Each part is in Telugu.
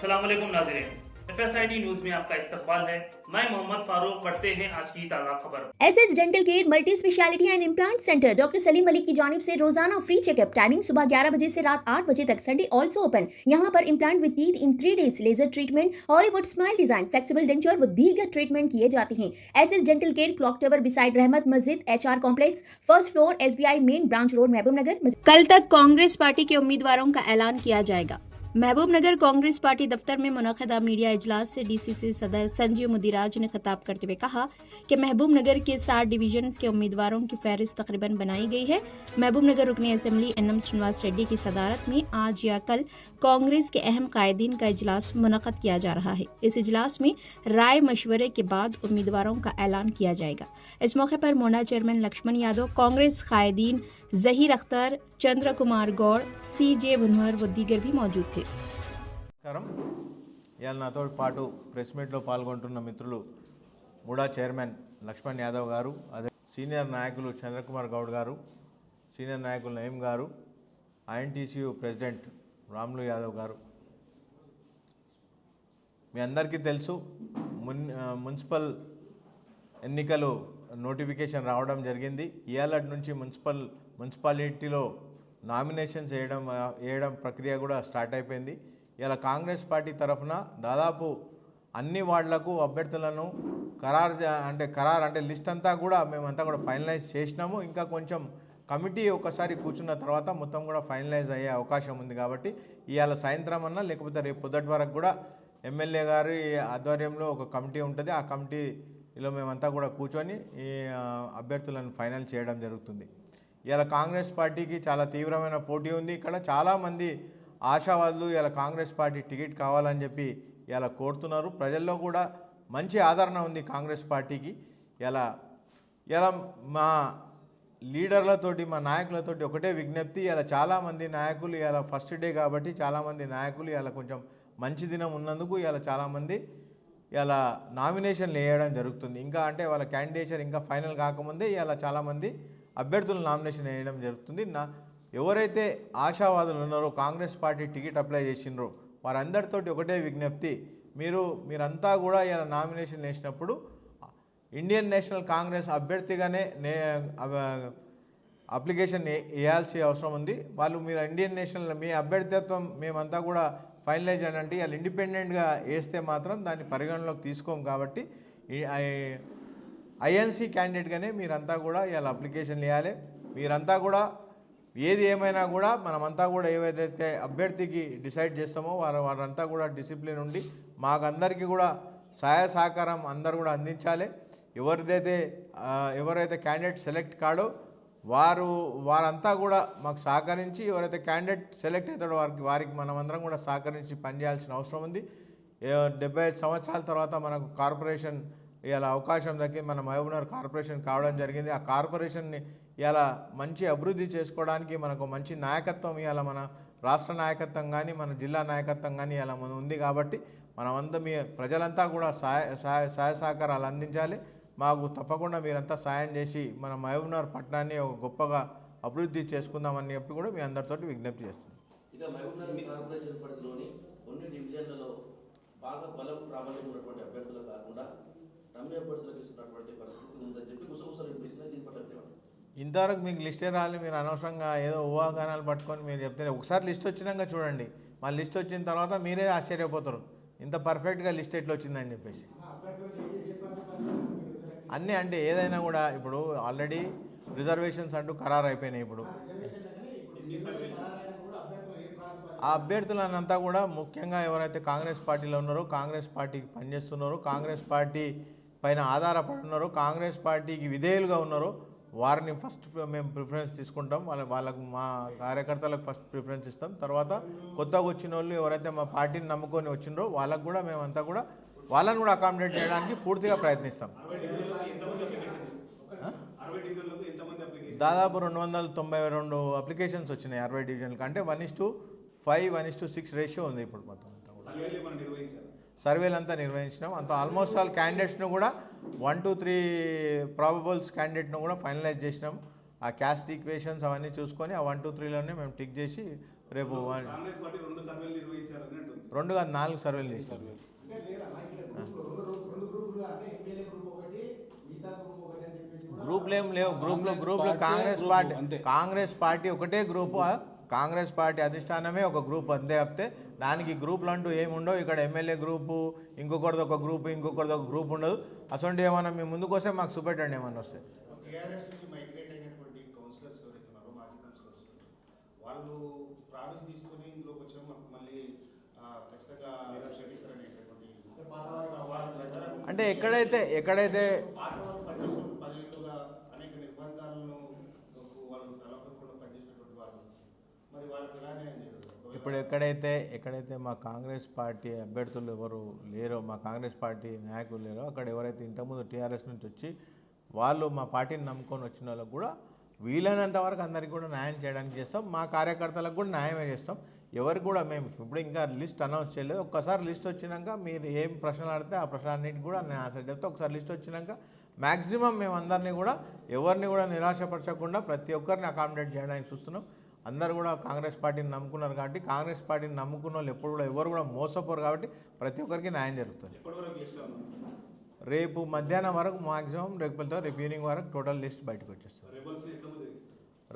अस्सलाम वालेकुम नाज़रीन, FSID न्यूज में आपका इस्तकबाल है। मैं मोहम्मद फारूक। पढ़ते हैं आज की ताज़ा खबर। SS dental care multi speciality and implant centre doctor Salim Malik की जानिब से रोजाना फ्री चेकअप। टाइमिंग सुबह 11 बजे से रात 8 बजे तक। Sunday also open. यहाँ पर implant with teeth in 3 days, laser treatment, Hollywood smile design, flexible denture व दीगर ट्रीटमेंट किए जाते हैं। SS dental care, clock tower beside Rahmat Masjid, HR complex, first floor, SBI main branch road, Mahbub Nagar. कल तक कांग्रेस पार्टी के उम्मीदवारों का ऐलान किया जाएगा। महबूब नगर कांग्रेस पार्टी दफ्तर में मुनक़दा मीडिया इजलास से DCC सदर संजीव मुदिराज ने खिताब करते हुए कहा कि महबूब नगर के 7 डिवीजन के उम्मीदवारों की फहरिस्त तकरीबन बनाई गई है। महबूब नगर रुकनी असेंबली NM श्रीनिवास रेड्डी की सदारत में आज या कल कांग्रेस के अहम कायदीन का इजलास मुनक़द किया जा रहा है। इस इजलास में राय मशवरे के बाद उम्मीदवारों का ऐलान किया जाएगा। इस मौके पर मोना चेयरमैन लक्ष्मण यादव, कांग्रेस कायदीन जहीर अख्तर, चंद्र कुमार गौड़, CJ बनहर व दीगर भी मौजूद थे। ఇవాళ నాతో పాటు ప్రెస్ మీట్లో పాల్గొంటున్న మిత్రులు మూడా చైర్మన్ లక్ష్మణ్ యాదవ్ గారు, అదే సీనియర్ నాయకులు చంద్రకుమార్ గౌడ్ గారు, సీనియర్ నాయకులు నయీం గారు, INTCU ప్రెసిడెంట్ రాములు యాదవ్ గారు. మీ అందరికీ తెలుసు, మున్సిపల్ ఎన్నికలు నోటిఫికేషన్ రావడం జరిగింది. ఇవాళ నుంచి మున్సిపాలిటీలో నామినేషన్స్ వేయడం ప్రక్రియ కూడా స్టార్ట్ అయిపోయింది. ఇలా కాంగ్రెస్ పార్టీ తరఫున దాదాపు అన్ని వార్డులకు అభ్యర్థులను ఖరారు అంటే లిస్ట్ అంతా కూడా మేమంతా కూడా ఫైనలైజ్ చేసినాము. ఇంకా కొంచెం కమిటీ ఒకసారి కూర్చున్న తర్వాత మొత్తం కూడా ఫైనలైజ్ అయ్యే అవకాశం ఉంది. కాబట్టి ఇవాళ సాయంత్రం అన్నా లేకపోతే రేపు పొద్దుటి వరకు కూడా ఎమ్మెల్యే గారి ఆధ్వర్యంలో ఒక కమిటీ ఉంటుంది. ఆ కమిటీలో మేమంతా కూడా కూర్చొని ఈ అభ్యర్థులను ఫైనల్ చేయడం జరుగుతుంది. ఇలా కాంగ్రెస్ పార్టీకి చాలా తీవ్రమైన పోటీ ఉంది. ఇక్కడ చాలామంది ఆశావాదులు ఇలా కాంగ్రెస్ పార్టీ టికెట్ కావాలని చెప్పి ఇలా కోరుతున్నారు. ప్రజల్లో కూడా మంచి ఆదరణ ఉంది కాంగ్రెస్ పార్టీకి. ఇలా మా లీడర్లతోటి, మా నాయకులతోటి ఒకటే విజ్ఞప్తి, ఇలా చాలామంది నాయకులు ఇలా ఫస్ట్ డే కాబట్టి చాలామంది నాయకులు ఇలా కొంచెం మంచి దినం ఉన్నందుకు ఇలా చాలామంది ఇలా నామినేషన్లు వేయడం జరుగుతుంది. ఇంకా అంటే వాళ్ళ క్యాండిడేచర్ ఇంకా ఫైనల్ కాకముందే ఇలా చాలామంది అభ్యర్థులు నామినేషన్ వేయడం జరుగుతుంది. ఎవరైతే ఆశావాదులు ఉన్నారో, కాంగ్రెస్ పార్టీ టికెట్ అప్లై చేసినారో వారందరితోటి ఒకటే విజ్ఞప్తి, మీరంతా కూడా ఇలా నామినేషన్ వేసినప్పుడు ఇండియన్ నేషనల్ కాంగ్రెస్ అభ్యర్థిగానే అప్లికేషన్ వేయాల్సిన అవసరం ఉంది. మీరు ఇండియన్ నేషనల్ మీ అభ్యర్థిత్వం మేమంతా కూడా ఫైనలైజ్ అంటే వాళ్ళు ఇండిపెండెంట్గా వేస్తే మాత్రం దాన్ని పరిగణలోకి తీసుకోం. కాబట్టి INC క్యాండిడేట్గానే మీరంతా కూడా ఇలా అప్లికేషన్ వేయాలి. మీరంతా కూడా ఏది ఏమైనా కూడా మనమంతా కూడా ఏవైతే అభ్యర్థికి డిసైడ్ చేస్తామో వారంతా కూడా డిసిప్లిన్ ఉండి మాకందరికీ కూడా సహాయ సహకారం అందరూ కూడా అందించాలి. ఎవరైతే క్యాండిడేట్ సెలెక్ట్ కాడో వారంతా కూడా మాకు సహకరించి, ఎవరైతే క్యాండిడేట్ సెలెక్ట్ అవుతాడో వారికి మనమందరం కూడా సహకరించి పనిచేయాల్సిన అవసరం ఉంది. 75 సంవత్సరాల తర్వాత మనకు కార్పొరేషన్ ఇలా అవకాశం దక్కి మన మహబూబ్నగర్ కార్పొరేషన్ కావడం జరిగింది. ఆ కార్పొరేషన్ని ఇలా మంచి అభివృద్ధి చేసుకోవడానికి మనకు మంచి నాయకత్వం ఇవాళ మన రాష్ట్ర నాయకత్వం కానీ మన జిల్లా నాయకత్వం కానీ ఇలా మన ఉంది. కాబట్టి మనమంతా ప్రజలంతా కూడా సహాయ సహకారాలు అందించాలి. మాకు తప్పకుండా మీరంతా సాయం చేసి మన మహబూబ్నగర్ పట్టణాన్ని ఒక గొప్పగా అభివృద్ధి చేసుకుందామని చెప్పి కూడా మీ అందరితోటి విజ్ఞప్తి చేస్తున్నాం. ఇక మహబూబ్నగర్ కార్పొరేషన్ పరిధిలోని కొన్ని డివిజన్లలో బాగా బలం ప్రాబల్యం ఉన్నటువంటి అభ్యర్థులు కాకుండా డమ్మీ అభ్యర్థులకు ఇస్తున్నటువంటి పరిస్థితి ఉందని చెప్పి గుసగుసలు వినిపిస్తున్నాయి. దీని పట్ల ఇంతవరకు మీకు లిస్టే రాలి, మీరు అనవసరంగా ఏదో ఊహాగానాలు పట్టుకొని మీరు చెప్తే ఒకసారి లిస్ట్ వచ్చినాక చూడండి. మా లిస్ట్ వచ్చిన తర్వాత మీరే ఆశ్చర్యపోతారు ఇంత పర్ఫెక్ట్గా లిస్ట్ ఎట్లా వచ్చిందని చెప్పేసి. అన్నీ అంటే ఏదైనా కూడా ఇప్పుడు ఆల్రెడీ రిజర్వేషన్స్ అంటూ ఖరారు అయిపోయినాయి. ఇప్పుడు ఆ అభ్యర్థులనంతా కూడా ముఖ్యంగా ఎవరైతే కాంగ్రెస్ పార్టీలో ఉన్నారో, కాంగ్రెస్ పార్టీకి పనిచేస్తున్నారో, కాంగ్రెస్ పార్టీ పైన ఆధారపడి ఉన్నారో, కాంగ్రెస్ పార్టీకి విధేయులుగా ఉన్నారో వారిని ఫస్ట్ మేము ప్రిఫరెన్స్ తీసుకుంటాం. వాళ్ళకు మా కార్యకర్తలకు ఫస్ట్ ప్రిఫరెన్స్ ఇస్తాం. తర్వాత కొత్తగా వచ్చిన వాళ్ళు ఎవరైతే మా పార్టీని నమ్ముకొని వచ్చినారో వాళ్ళకు కూడా మేమంతా కూడా వాళ్ళని కూడా అకామిడేట్ చేయడానికి పూర్తిగా ప్రయత్నిస్తాం. దాదాపు 292 అప్లికేషన్స్ వచ్చినాయి 60 డివిజన్లకు. అంటే 1:5, 1:6 రేషియో ఉంది ఇప్పుడు మొత్తం. సర్వేలు అంతా నిర్వహించినాం. అంత ఆల్మోస్ట్ ఆల్ క్యాండిడేట్స్ను కూడా 1 to 3 ప్రాబబుల్స్ క్యాండిడేట్ను కూడా ఫైనలైజ్ చేసినాం. ఆ క్యాస్ట్ ఈక్వేషన్స్ అవన్నీ చూసుకొని ఆ 1 to 3లోనే మేము టిక్ చేసి రేపు కాంగ్రెస్ పార్టీ 2 సర్వేలు నిర్వహించారని అంటుంది. 2 కాదు 4 సర్వేలు చేశారు. అంటే లేదా రెండు గ్రూపులు అంటే ఎమ్మెల్యే గ్రూప్ ఒకటి మిగతా గ్రూప్ ఒకటి అని చెప్పేసి కూడా గ్రూపులు ఏం లేవు. గ్రూపులు కాంగ్రెస్ పార్టీ ఒకటే గ్రూపు. కాంగ్రెస్ పార్టీ అధిష్టానమే ఒక గ్రూప్ అంతే తప్పితే దానికి గ్రూపులు అంటూ ఏమి ఉండవు. ఇక్కడ ఎమ్మెల్యే గ్రూపు ఇంకొకరిది ఒక గ్రూపు ఇంకొకరిది ఒక గ్రూప్ ఉండదు. అసలు ఏమన్నా మీ ముందుకు వస్తే మాకు చూపెట్టండి ఏమన్నా వస్తే. టీఆర్ఎస్ నుంచి మైగ్రేట్ అయినటువంటి కౌన్సిలర్స్ ఎవరైతే ఉన్నారో మాజీ కౌన్సిలర్స్ వాళ్ళు ప్రామిస్ తీసుకొని ఇందులోకి వచ్చిన మాకు మళ్ళీ ఖచ్చితంగా క్షమిస్తారనేటటువంటి అంటే ఎక్కడైతే పాత వాళ్ళు పనిచేసిన 10 ఏళ్ళుగా అనేక నిర్బంధాలను వాళ్ళు తలొక్కకుండా పనిచేసినటువంటి వాళ్ళు మరి వాళ్ళకి ఎలా న్యాయం చేయరు? ఇప్పుడు ఎక్కడైతే మా కాంగ్రెస్ పార్టీ అభ్యర్థులు ఎవరు లేరో, మా కాంగ్రెస్ పార్టీ నాయకులు లేరో, అక్కడ ఎవరైతే ఇంతకుముందు టీఆర్ఎస్ నుంచి వచ్చి వాళ్ళు మా పార్టీని నమ్ముకొని వచ్చిన వాళ్ళకు కూడా వీలైనంత వరకు అందరికీ కూడా న్యాయం చేయడానికి చేస్తాం. మా కార్యకర్తలకు కూడా న్యాయమే చేస్తాం. ఎవరికి కూడా మేము ఇప్పుడు ఇంకా లిస్ట్ అనౌన్స్ చేయలేదు. ఒక్కసారి లిస్ట్ వచ్చినాక మీరు ఏం ప్రశ్నలు అడితే ఆ ప్రశ్నలన్నింటికి కూడా నేను ఆన్సర్ చెప్తే ఒకసారి లిస్ట్ వచ్చినాక మ్యాక్సిమం మేము అందరినీ కూడా ఎవరిని కూడా నిరాశపరచకుండా ప్రతి ఒక్కరిని అకామిడేట్ చేయడానికి చూస్తున్నాం. అందరూ కూడా కాంగ్రెస్ పార్టీని నమ్ముకున్నారు కాబట్టి కాంగ్రెస్ పార్టీని నమ్ముకున్న వాళ్ళు ఎప్పుడు కూడా ఎవరు కూడా మోసపోరు కాబట్టి ప్రతి ఒక్కరికి న్యాయం జరుగుతుంది. ఎప్పటివరకు లిస్ట్ ఉంది? రేపు మధ్యాహ్నం వరకు మ్యాక్సిమం రేపు ఈవినింగ్ వరకు టోటల్ లిస్ట్ బయటకు వచ్చేస్తుంది. రెబల్స్ని ఎట్లా ఉపయోగిస్తారు?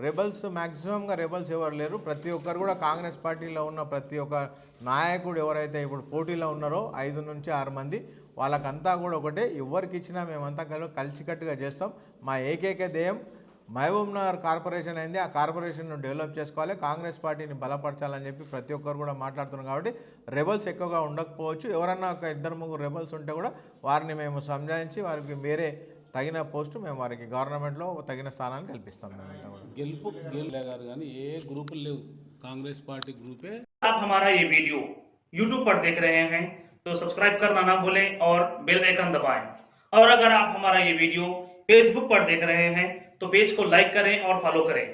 రెబల్స్ మ్యాక్సిమంగా రెబల్స్ ఎవరు లేరు. ప్రతి ఒక్కరు కూడా కాంగ్రెస్ పార్టీలో ఉన్న ప్రతి ఒక్క నాయకుడు ఎవరైతే ఇప్పుడు పోటీలో ఉన్నారో 5 నుంచి 6 మంది వాళ్ళకంతా కూడా ఒకటే. ఎవరికి ఇచ్చినా మేమంతా కలిసికట్టుగా చేస్తాం. మా ఏకైక ధ్యేయం మహబూబ్నగర్ కార్పొరేషన్ అయింది. ఆ కార్పొరేషన్ను డెవలప్ చేసుకోవాలి, కాంగ్రెస్ పార్టీని బలపరచాలని చెప్పి ప్రతి ఒక్కరు కూడా మాట్లాడుతున్నారు. కాబట్టి రెబల్స్ ఎక్కువగా ఉండకపోవచ్చు. ఎవరన్నా ఒక 2-3 రెబల్స్ ఉంటే కూడా వారిని మేము సంజాయించి వారికి వేరే తగిన పోస్టు మేము వారికి గవర్నమెంట్లో తగిన స్థానాన్ని కల్పిస్తాం. మేమంతా కూడా గెలుపు కానీ ఏ గ్రూపులు లేవు, కాంగ్రెస్ పార్టీ గ్రూపే. आप हमारा ये वीडियो YouTube पर देख रहे हैं तो सब्सक्राइब करना ना भूलें और बेल आइकन दबाएं। और अगर आप हमारा ये वीडियो Facebook पर देख रहे हैं तो पेज को लाइक करें और फॉलो करें।